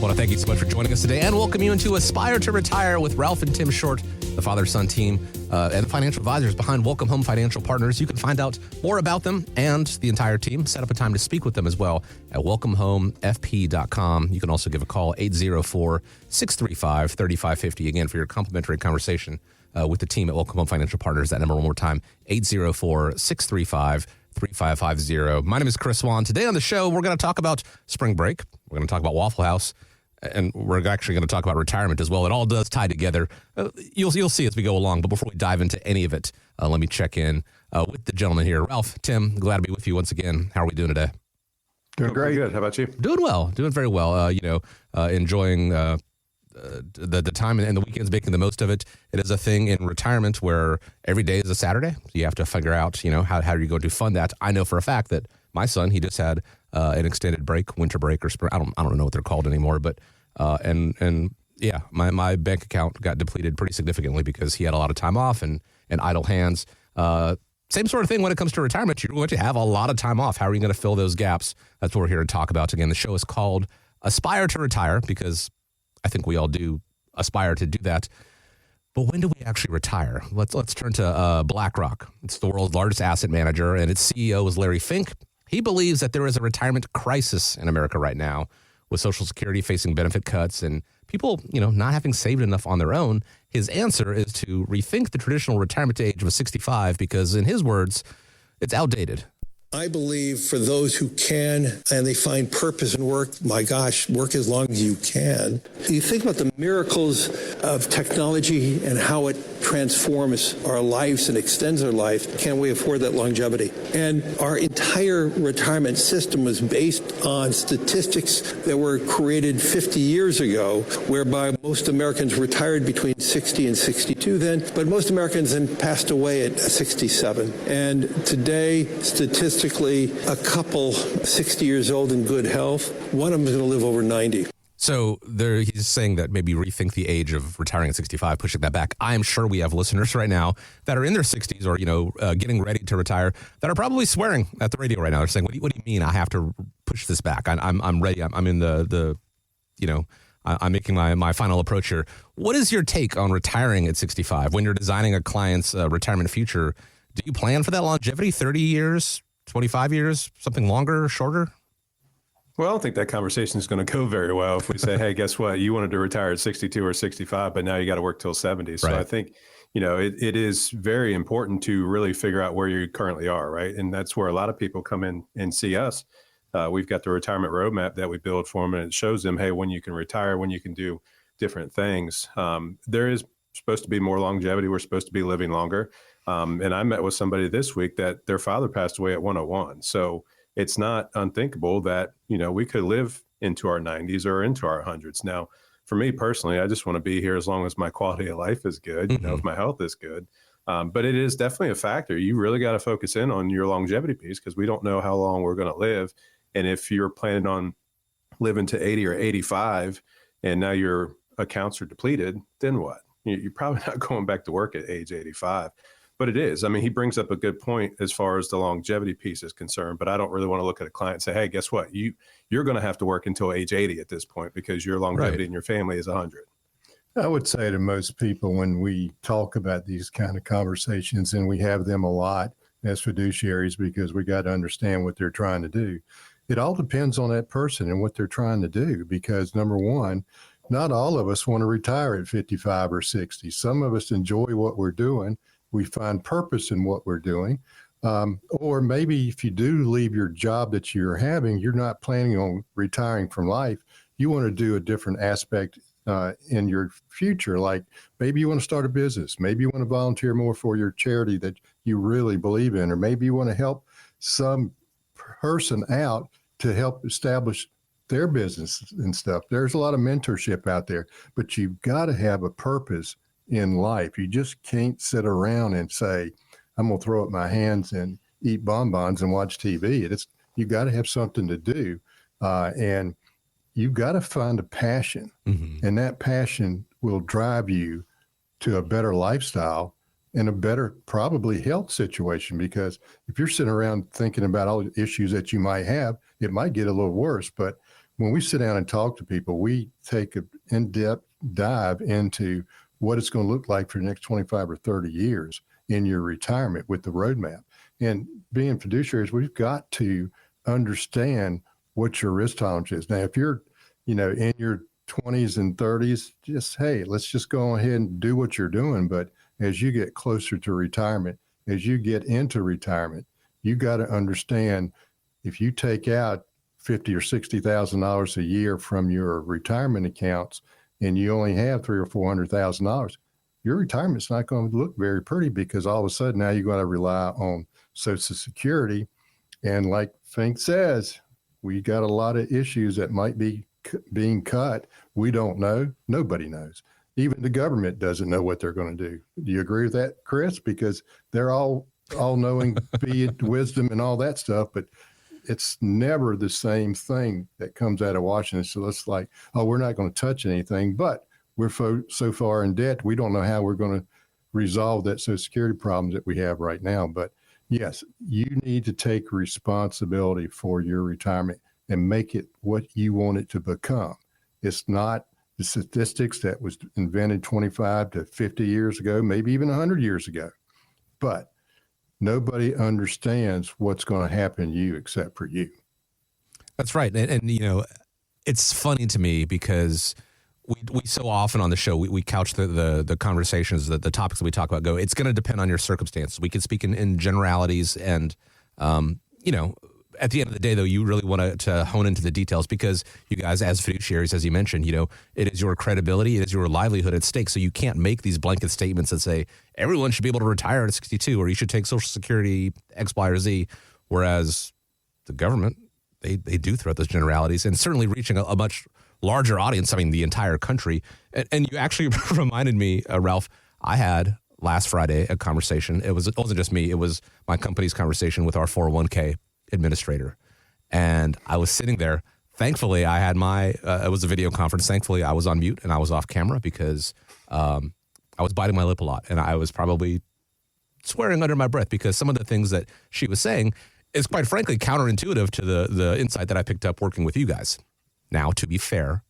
want to thank you so much for joining us today and welcome you into Aspire to Retire with Ralph and Tim Short, the father-son team and the financial advisors behind Welcome Home Financial Partners. You can find out more about them and the entire team. Set up a time to speak with them as well at welcomehomefp.com. You can also give a call, 804-635-3550, again, for your complimentary conversation with the team at Welcome Home Financial Partners. That number one more time, 804-635-3550. My name is Chris Swan. Today on the show, we're going to talk about spring break. We're going to talk about Waffle House. And we're actually going to talk about retirement as well. It all does tie together. You'll see as we go along. But before we dive into any of it, let me check in with the gentleman here. Ralph, Tim, glad to be with you once again. How are we doing today? Doing great. Good. How about you? Doing well. Doing very well. Enjoying the time and the weekends, making the most of it. It is a thing in retirement where every day is a Saturday. You have to figure out, how are you going to fund that? I know for a fact that my son, he just had an extended break, winter break or spring. I don't know what they're called anymore, but my bank account got depleted pretty significantly because he had a lot of time off and idle hands. Same sort of thing when it comes to retirement. You're going to have a lot of time off. How are you going to fill those gaps? That's what we're here to talk about. Again, the show is called Aspire to Retire because I think we all do aspire to do that. But when do we actually retire? Let's turn to BlackRock. It's the world's largest asset manager, and its CEO is Larry Fink. He believes that there is a retirement crisis in America right now, with Social Security facing benefit cuts and people, not having saved enough on their own. His answer is to rethink the traditional retirement age of 65 because, in his words, it's outdated. I believe for those who can and they find purpose in work, my gosh, work as long as you can. You think about the miracles of technology and how it transforms our lives and extends our life. Can we afford that longevity? And our entire retirement system was based on statistics that were created 50 years ago, whereby most Americans retired between 60 and 62 then, but most Americans then passed away at 67. And today, statistically, a couple 60 years old in good health, one of them is going to live over 90. So he's saying that maybe rethink the age of retiring at 65, pushing that back. I am sure we have listeners right now that are in their 60s or, getting ready to retire that are probably swearing at the radio right now. They're saying, what do you mean I have to push this back? I'm ready. I'm in I'm making my final approach here. What is your take on retiring at 65? When you're designing a client's retirement future, do you plan for that longevity, 30 years, 25 years, something longer, shorter? Well, I don't think that conversation is going to go very well if we say, hey, guess what? You wanted to retire at 62 or 65, but now you got to work till 70. So right. I think, it is very important to really figure out where you currently are, right? And that's where a lot of people come in and see us. We've got the retirement roadmap that we build for them, and it shows them, hey, when you can retire, when you can do different things. There is supposed to be more longevity. We're supposed to be living longer. And I met with somebody this week that their father passed away at 101. So it's not unthinkable that, we could live into our 90s or into our hundreds. Now, for me personally, I just want to be here as long as my quality of life is good, if my health is good. But it is definitely a factor. You really got to focus in on your longevity piece because we don't know how long we're going to live. And if you're planning on living to 80 or 85 and now your accounts are depleted, then what? You're probably not going back to work at age 85. But it is. I mean, he brings up a good point as far as the longevity piece is concerned, but I don't really want to look at a client and say, hey, guess what? You're going to have to work until age 80 at this point because your longevity in your family is 100. I would say to most people when we talk about these kind of conversations, and we have them a lot as fiduciaries because we got to understand what they're trying to do. It all depends on that person and what they're trying to do because, number one, not all of us want to retire at 55 or 60. Some of us enjoy what we're doing. We find purpose in what we're doing. Or maybe if you do leave your job that you're having, you're not planning on retiring from life. You want to do a different aspect in your future. Like maybe you want to start a business. Maybe you want to volunteer more for your charity that you really believe in. Or maybe you want to help some person out to help establish their business and stuff. There's a lot of mentorship out there, but you've got to have a purpose in life. You just can't sit around and say, I'm going to throw up my hands and eat bonbons and watch TV. You got to have something to do. And you've got to find a passion. Mm-hmm. And that passion will drive you to a better lifestyle and a better probably health situation. Because if you're sitting around thinking about all the issues that you might have, it might get a little worse. But when we sit down and talk to people, we take an in-depth dive into what it's going to look like for the next 25 or 30 years in your retirement with the roadmap. And being fiduciaries, we've got to understand what your risk tolerance is. Now, if you're, in your 20s and 30s, hey, let's just go ahead and do what you're doing. But as you get closer to retirement, as you get into retirement, you got to understand if you take out $50,000 or $60,000 a year from your retirement accounts, and you only have $300,000 or $400,000, your retirement's not going to look very pretty, because all of a sudden now you're going to rely on Social Security. And like Fink says, we got a lot of issues that might be being cut. We don't know. Nobody knows. Even the government doesn't know what they're going to do. Do you agree with that, Chris? Because they're all knowing, be it wisdom and all that stuff, but it's never the same thing that comes out of Washington. So it's like, oh, we're not going to touch anything, but we're so far in debt, we don't know how we're going to resolve that Social Security problems that we have right now. But yes, you need to take responsibility for your retirement and make it what you want it to become. It's not the statistics that was invented 25 to 50 years ago, maybe even 100 years ago. But nobody understands what's going to happen to you except for you. That's right. And it's funny to me because we so often on the show, we couch the conversations, the topics that we talk about go, it's going to depend on your circumstances. We can speak in generalities and, at the end of the day, though, you really want to hone into the details, because you guys, as fiduciaries, as you mentioned, it is your credibility, it is your livelihood at stake. So you can't make these blanket statements that say everyone should be able to retire at 62, or you should take Social Security X, Y, or Z. Whereas the government, they do throw out those generalities, and certainly reaching a much larger audience. I mean, the entire country. And you actually reminded me, Ralph, I had last Friday a conversation. It wasn't just me. It was my company's conversation with our 401k administrator. And I was sitting there. Thankfully, I had it was a video conference. Thankfully, I was on mute and I was off camera, because I was biting my lip a lot. And I was probably swearing under my breath, because some of the things that she was saying is, quite frankly, counterintuitive to the insight that I picked up working with you guys. Now, to be fair,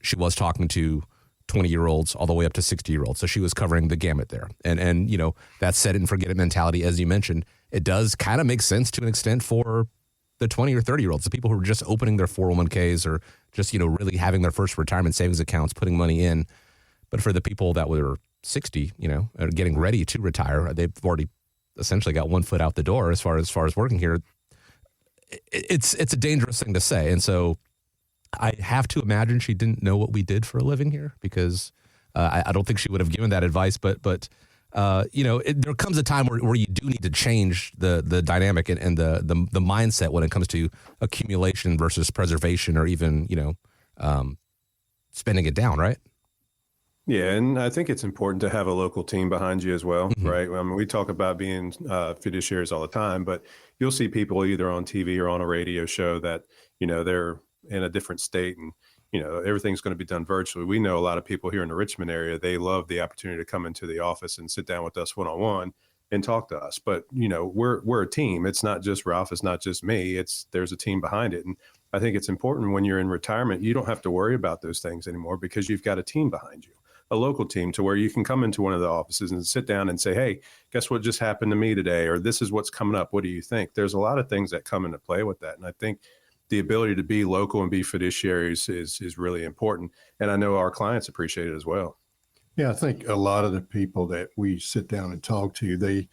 she was talking to 20-year-olds all the way up to 60-year-olds. So she was covering the gamut there. And that set it and forget it mentality, as you mentioned, it does kind of make sense to an extent for the 20 or 30-year-olds, the people who are just opening their 401ks or just, really having their first retirement savings accounts, putting money in. But for the people that were 60, are getting ready to retire, they've already essentially got one foot out the door as far as working here. It's a dangerous thing to say. And so I have to imagine she didn't know what we did for a living here, because I don't think she would have given that advice. But there comes a time where you do need to change the dynamic and the mindset when it comes to accumulation versus preservation, or even, spending it down, right? Yeah, and I think it's important to have a local team behind you as well, mm-hmm. right? I mean, we talk about being fiduciaries all the time, but you'll see people either on TV or on a radio show that, they're in a different state and, everything's going to be done virtually. We know a lot of people here in the Richmond area, they love the opportunity to come into the office and sit down with us one-on-one and talk to us. But, we're a team. It's not just Ralph. It's not just me. There's a team behind it. And I think it's important when you're in retirement, you don't have to worry about those things anymore, because you've got a team behind you. A local team, to where you can come into one of the offices and sit down and say, hey, guess what just happened to me today? Or this is what's coming up. What do you think? There's a lot of things that come into play with that. And I think the ability to be local and be fiduciaries is really important. And I know our clients appreciate it as well. Yeah, I think a lot of the people that we sit down and talk to, they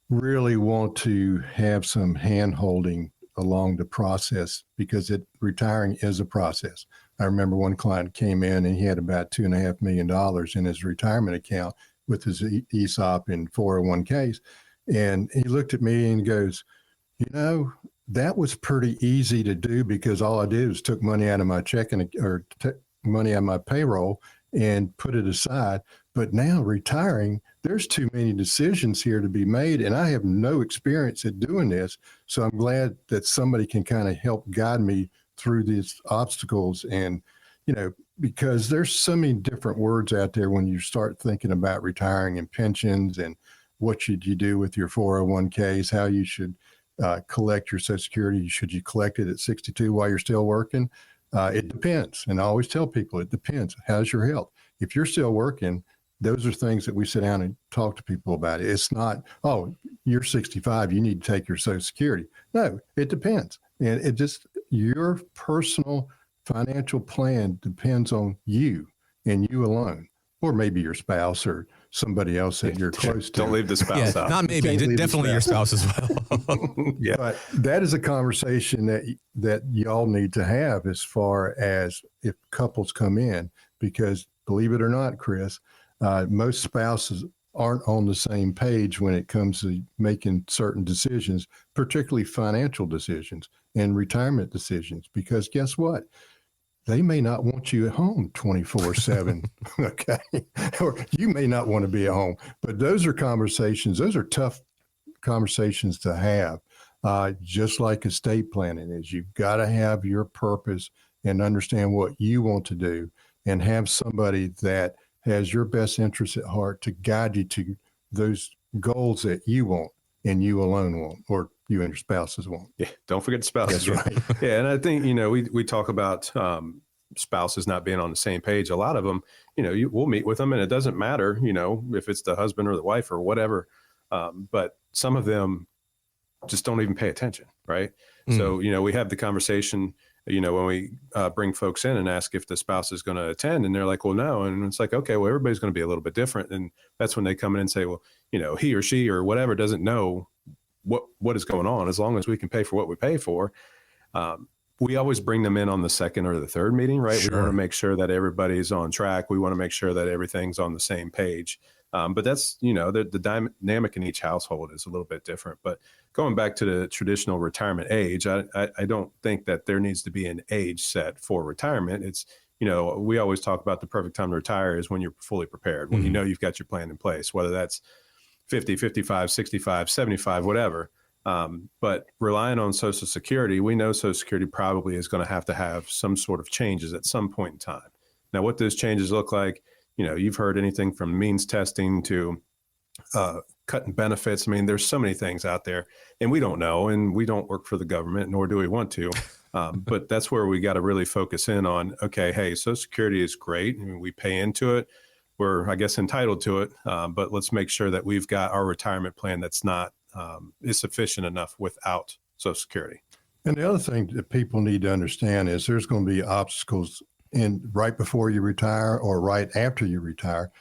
really want to have some hand-holding along the process, because retiring is a process. I remember one client came in and he had about $2.5 million in his retirement account with his ESOP and 401ks. And he looked at me and goes, that was pretty easy to do, because all I did was took money out of my checking or money out of my payroll and put it aside. But now retiring, there's too many decisions here to be made, and I have no experience at doing this. So I'm glad that somebody can kind of help guide me through these obstacles. And, because there's so many different words out there when you start thinking about retiring and pensions and what should you do with your 401ks, how you should collect your Social Security? Should you collect it at 62 while you're still working? It depends. And I always tell people, it depends. How's your health? If you're still working, those are things that we sit down and talk to people about. It's not, oh, you're 65, you need to take your Social Security. No, it depends. And it just, your personal financial plan depends on you and you alone, or maybe your spouse or somebody else that you're close to. Don't leave the spouse out. Not maybe, definitely your spouse as well. Yeah. But that is a conversation that y'all need to have as far as if couples come in, because believe it or not, Chris, most spouses aren't on the same page when it comes to making certain decisions, particularly financial decisions and retirement decisions, because guess what? They may not want you at home 24/7. Okay. Or you may not want to be at home, but those are conversations. Those are tough conversations to have. Just like estate planning is, you've got to have your purpose and understand what you want to do, and have somebody that has your best interests at heart to guide you to those goals that you want and you alone want, or you and your spouses want. Yeah, don't forget the spouses. That's right. Yeah, and I think, we talk about spouses not being on the same page. A lot of them, we'll meet with them, and it doesn't matter, if it's the husband or the wife or whatever. But some of them just don't even pay attention, right? So, we have the conversation, when we bring folks in and ask if the spouse is going to attend, and they're like, well, no. And it's like, okay, well, everybody's going to be a little bit different. And that's when they come in and say, well, he or she or whatever doesn't know what is going on. As long as we can pay for what we pay for, we always bring them in on the second or the third meeting, right? Sure. We want to make sure that everybody's on track. We want to make sure that everything's on the same page. But that's, the dynamic in each household is a little bit different. But going back to the traditional retirement age, I don't think that there needs to be an age set for retirement. It's, we always talk about the perfect time to retire is when you're fully prepared, when you've got your plan in place, whether that's 50, 55, 65, 75, whatever. But relying on Social Security, we know Social Security probably is going to have some sort of changes at some point in time. Now, what those changes look like, you've heard anything from means testing to cutting benefits. I mean, there's so many things out there, and we don't know, and we don't work for the government, nor do we want to. But that's where we got to really focus in on, okay, hey, Social Security is great. I mean, we pay into it. We're, I guess, entitled to it. But let's make sure that we've got our retirement plan that's not is sufficient enough without Social Security. And the other thing that people need to understand is there's going to be obstacles right before you retire or right after you retire.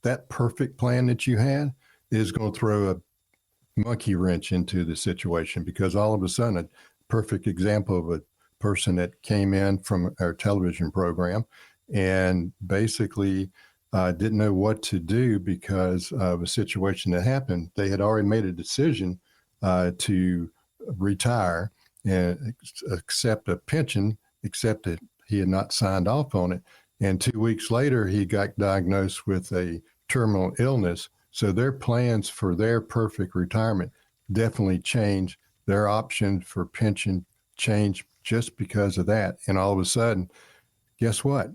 That perfect plan that you had is going to throw a monkey wrench into the situation, because all of a sudden, a perfect example of a person that came in from our television program and basically didn't know what to do because of a situation that happened. They had already made a decision to retire and accept a pension, except that he had not signed off on it. And 2 weeks later, he got diagnosed with a terminal illness. So their plans for their perfect retirement definitely changed. Their option for pension changed just because of that. And all of a sudden, guess what?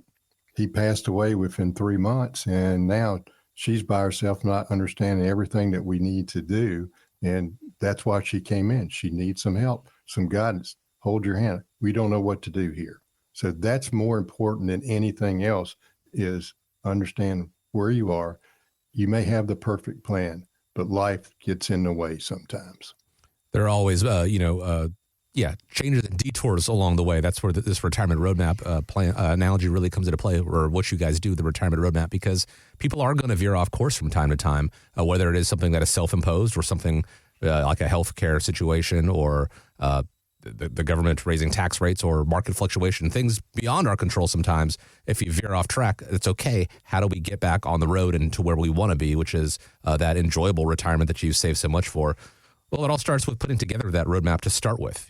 He passed away within 3 months, and now she's by herself, not understanding everything that we need to do. And that's why she came in. She needs some help, some guidance. Hold your hand. We don't know what to do here. So that's more important than anything else, is understand where you are. You may have the perfect plan, but life gets in the way sometimes. There are always, changes and detours along the way. That's where this retirement roadmap plan analogy really comes into play, or what you guys do, the retirement roadmap, because people are going to veer off course from time to time, whether it is something that is self-imposed or something like a healthcare situation, or the government raising tax rates, or market fluctuation, things beyond our control sometimes. If you veer off track, it's okay. How do we get back on the road and to where we want to be, which is that enjoyable retirement that you've saved so much for? Well, it all starts with putting together that roadmap to start with,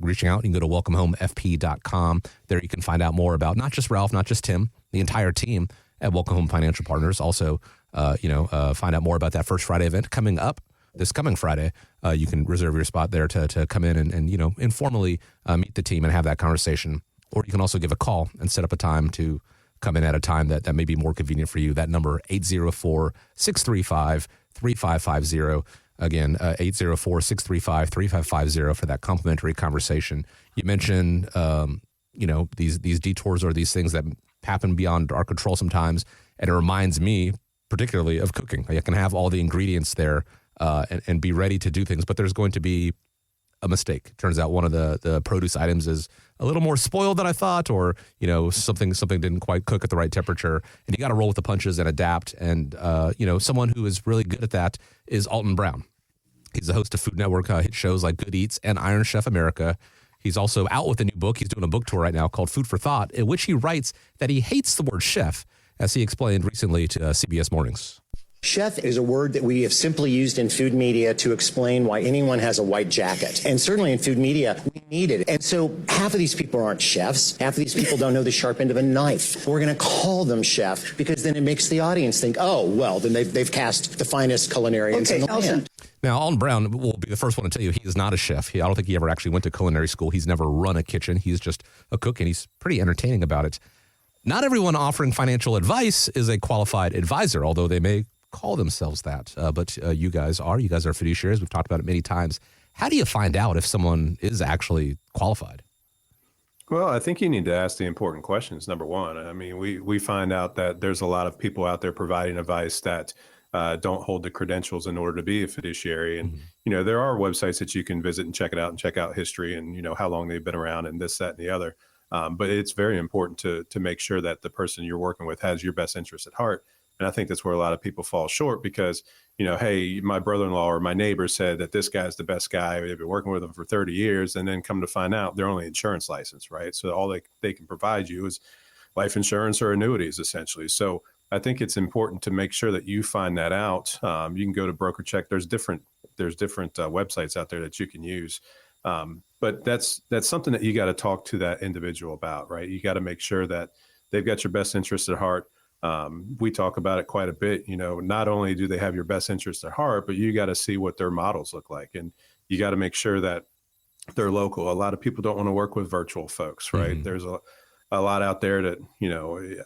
reaching out. You can go to welcomehomefp.com. There you can find out more about not just Ralph, not just Tim, the entire team at Welcome Home Financial Partners. Also, find out more about that First Friday event coming up this coming Friday. You can reserve your spot there to come in and informally meet the team and have that conversation. Or you can also give a call and set up a time to come in at a time that may be more convenient for you. That number, 804-635-3550. Again, 804-635-3550 for that complimentary conversation. You mentioned, these detours or these things that happen beyond our control sometimes. And it reminds me particularly of cooking. I can have all the ingredients there and be ready to do things, but there's going to be a mistake. Turns out one of the produce items is a little more spoiled than I thought, or something didn't quite cook at the right temperature, and you got to roll with the punches and adapt. And someone who is really good at that is Alton Brown. He's the host of Food Network hit shows like Good Eats and Iron Chef America. He's also out with a new book. He's doing a book tour right now called Food for Thought, in which he writes that he hates the word chef, as he explained recently to CBS Mornings. Chef is a word that we have simply used in food media to explain why anyone has a white jacket. And certainly in food media, we need it. And so half of these people aren't chefs. Half of these people don't know the sharp end of a knife. We're going to call them chef because then it makes the audience think, oh, well, then they've cast the finest culinarians in the land. Now, Alton Brown will be the first one to tell you he is not a chef. I don't think he ever actually went to culinary school. He's never run a kitchen. He's just a cook, and he's pretty entertaining about it. Not everyone offering financial advice is a qualified advisor, although they may call themselves that. But you guys are fiduciaries. We've talked about it many times. How do you find out if someone is actually qualified? Well, I think you need to ask the important questions. Number one, I mean, we find out that there's a lot of people out there providing advice that don't hold the credentials in order to be a fiduciary. And, there are websites that you can visit and check it out and check out history and, how long they've been around and this, that, and the other. But it's very important to make sure that the person you're working with has your best interest at heart. And I think that's where a lot of people fall short because, hey, my brother-in-law or my neighbor said that this guy's the best guy. They've been working with him for 30 years and then come to find out they're only insurance license, right? So all they can provide you is life insurance or annuities, essentially. So I think it's important to make sure that you find that out. You can go to BrokerCheck. There's different websites out there that you can use. But that's something that you got to talk to that individual about, right? You got to make sure that they've got your best interest at heart. We talk about it quite a bit. Not only do they have your best interest at heart, but you got to see what their models look like. And you got to make sure that they're local. A lot of people don't want to work with virtual folks, right? Mm-hmm. There's a lot out there that,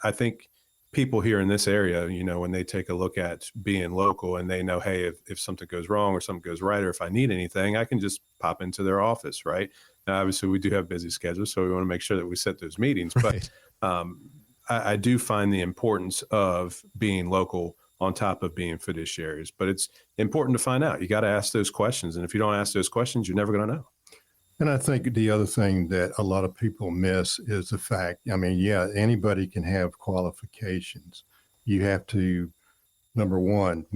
I think people here in this area, when they take a look at being local and they know, hey, if something goes wrong or something goes right, or if I need anything, I can just pop into their office, right? Now, obviously, we do have busy schedules, so we want to make sure that we set those meetings. Right. But I do find the importance of being local on top of being fiduciaries. But it's important to find out. You got to ask those questions. And if you don't ask those questions, you're never going to know. And I think the other thing that a lot of people miss is the fact, anybody can have qualifications. You have to, number one,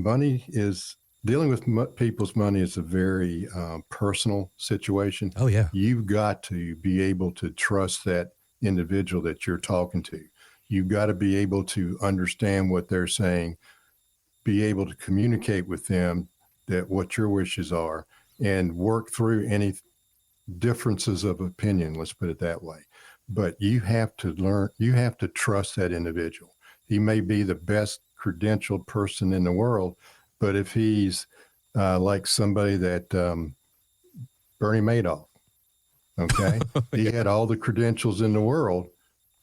dealing with people's money is a very personal situation. Oh, yeah. You've got to be able to trust that individual that you're talking to. You've got to be able to understand what they're saying, be able to communicate with them that what your wishes are, and work through any differences of opinion, let's put it that way. But you have to trust that individual. He may be the best credentialed person in the world, but if he's like somebody that Bernie Madoff, okay, he had all the credentials in the world,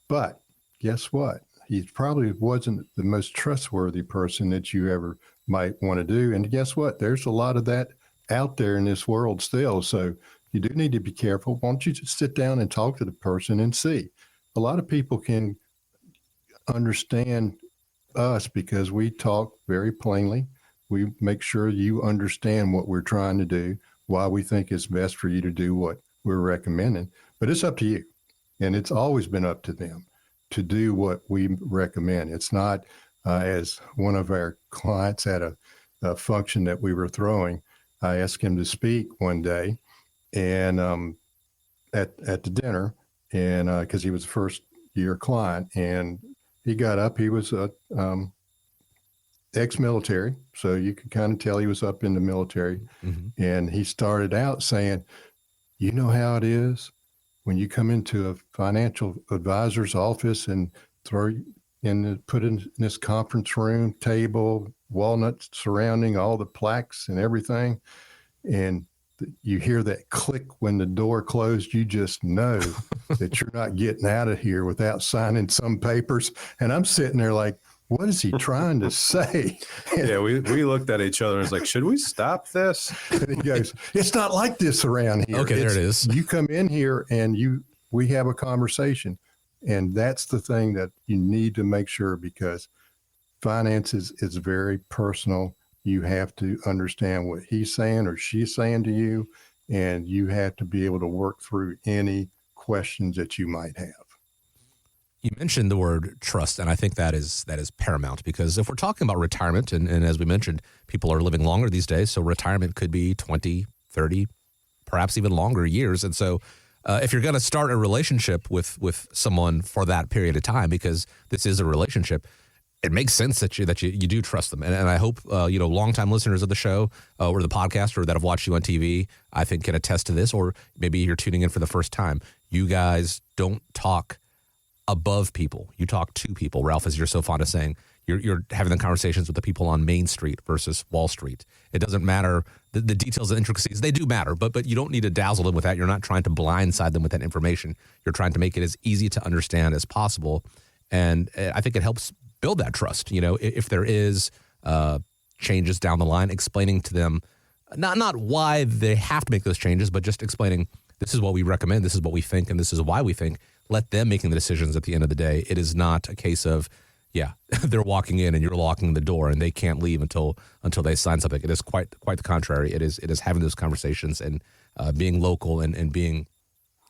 but guess what? He probably wasn't the most trustworthy person that you ever might want to do. And guess what? There's a lot of that out there in this world still. So you do need to be careful. Why don't you just sit down and talk to the person and see? A lot of people can understand us because we talk very plainly. We make sure you understand what we're trying to do, why we think it's best for you to do what we're recommending. But it's up to you. And it's always been up to them to do what we recommend. It's not as one of our clients at a function that we were throwing. I asked him to speak one day and at the dinner, and because he was a first year client, and he got up. He was ex-military, so you could kind of tell he was up in the military. Mm-hmm. And he started out saying, you know how it is when you come into a financial advisor's office and put in this conference room table, walnuts surrounding all the plaques and everything, and you hear that click when the door closed, you just know that you're not getting out of here without signing some papers. And I'm sitting there like, what is he trying to say? Yeah, we looked at each other and was like, should we stop this? And he goes, it's not like this around here. Okay, there it is. You come in here and we have a conversation. And that's the thing that you need to make sure, because finances is very personal. You have to understand what he's saying or she's saying to you, and you have to be able to work through any questions that you might have. You mentioned the word trust, and I think that is paramount, because if we're talking about retirement, and as we mentioned, people are living longer these days, so retirement could be 20, 30, perhaps even longer years. And so if you're going to start a relationship with someone for that period of time, because this is a relationship, it makes sense that you do trust them. And I hope, longtime listeners of the show or the podcast, or that have watched you on TV, I think can attest to this, or maybe you're tuning in for the first time. You guys don't talk above people. You talk to people. Ralph, as you're so fond of saying, you're having the conversations with the people on Main Street versus Wall Street. It doesn't matter. The details and intricacies, they do matter, but you don't need to dazzle them with that. You're not trying to blindside them with that information. You're trying to make it as easy to understand as possible. And I think it helps build that trust. If there is changes down the line, explaining to them, not why they have to make those changes, but just explaining, this is what we recommend, this is what we think, and this is why we think. Let them making the decisions at the end of the day. It is not a case of, they're walking in and you're locking the door and they can't leave until they sign something. It is quite the contrary. It is having those conversations and being local and being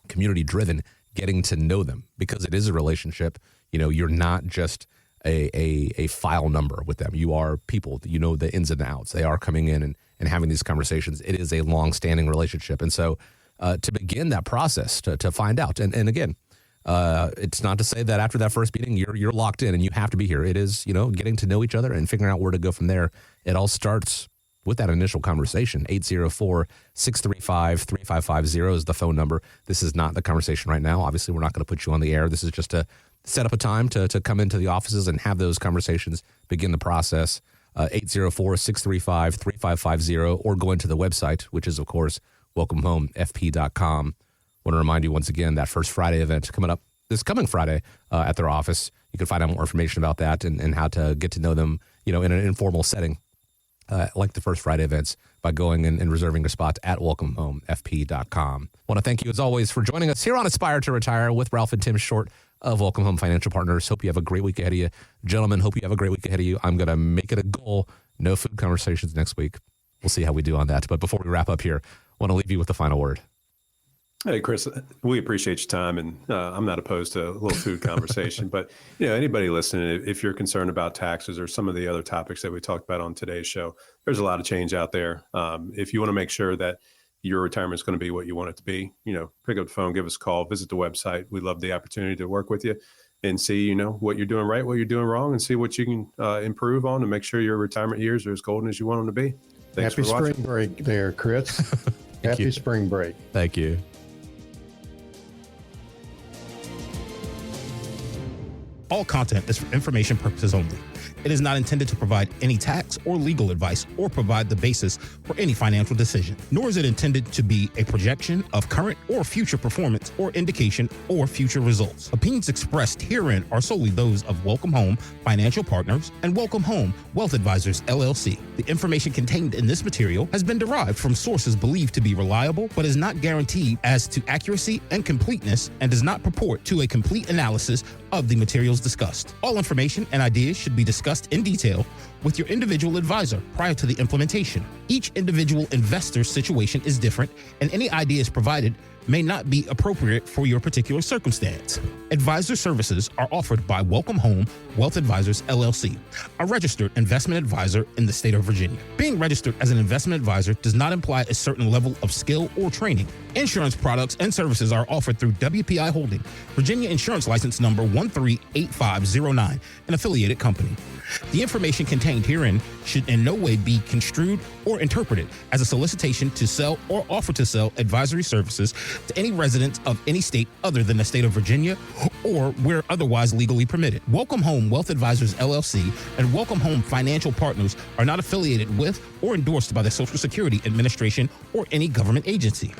community driven, getting to know them, because it is a relationship. You're not just a file number with them. You are people, the ins and outs. They are coming in and having these conversations. It is a long-standing relationship. And so to begin that process, to find out, and again, it's not to say that after that first meeting, you're locked in and you have to be here. It is, getting to know each other and figuring out where to go from there. It all starts with that initial conversation. 804-635-3550 is the phone number. This is not the conversation right now. Obviously, we're not going to put you on the air. This is just to set up a time to come into the offices and have those conversations, begin the process. 804-635-3550, or go into the website, which is, of course, welcomehomefp.com. I want to remind you once again, that First Friday event coming up this coming Friday at their office. You can find out more information about that and how to get to know them, in an informal setting, like the First Friday events, by going and reserving a spot at welcomehomefp.com. I want to thank you, as always, for joining us here on Aspire to Retire with Ralph and Tim Short of Welcome Home Financial Partners. Hope you have a great week ahead of you. Gentlemen, hope you have a great week ahead of you. I'm going to make it a goal. No food conversations next week. We'll see how we do on that. But before we wrap up here, I want to leave you with the final word. Hey, Chris, we appreciate your time, and I'm not opposed to a little food conversation. But, anybody listening, if you're concerned about taxes or some of the other topics that we talked about on today's show, there's a lot of change out there. If you want to make sure that your retirement is going to be what you want it to be, pick up the phone, give us a call, visit the website. We love the opportunity to work with you and see, what you're doing right, what you're doing wrong, and see what you can improve on to make sure your retirement years are as golden as you want them to be. Thanks Happy for watching. spring break there, Chris. Happy spring break. Thank you. All content is for information purposes only. It is not intended to provide any tax or legal advice or provide the basis for any financial decision, nor is it intended to be a projection of current or future performance or indication or future results. Opinions expressed herein are solely those of Welcome Home Financial Partners and Welcome Home Wealth Advisors, LLC. The information contained in this material has been derived from sources believed to be reliable, but is not guaranteed as to accuracy and completeness, and does not purport to a complete analysis of the materials discussed. All information and ideas should be discussed in detail with your individual advisor prior to the implementation. Each individual investor's situation is different, and any ideas provided may not be appropriate for your particular circumstance. Advisor services are offered by Welcome Home Wealth Advisors, LLC, a registered investment advisor in the state of Virginia. Being registered as an investment advisor does not imply a certain level of skill or training. Insurance products and services are offered through WPI Holding, Virginia Insurance License Number 138509, an affiliated company. The information contained herein should in no way be construed or interpreted as a solicitation to sell or offer to sell advisory services to any residents of any state other than the state of Virginia or where otherwise legally permitted. Welcome Home Wealth Advisors, LLC, and Welcome Home Financial Partners are not affiliated with or endorsed by the Social Security Administration or any government agency.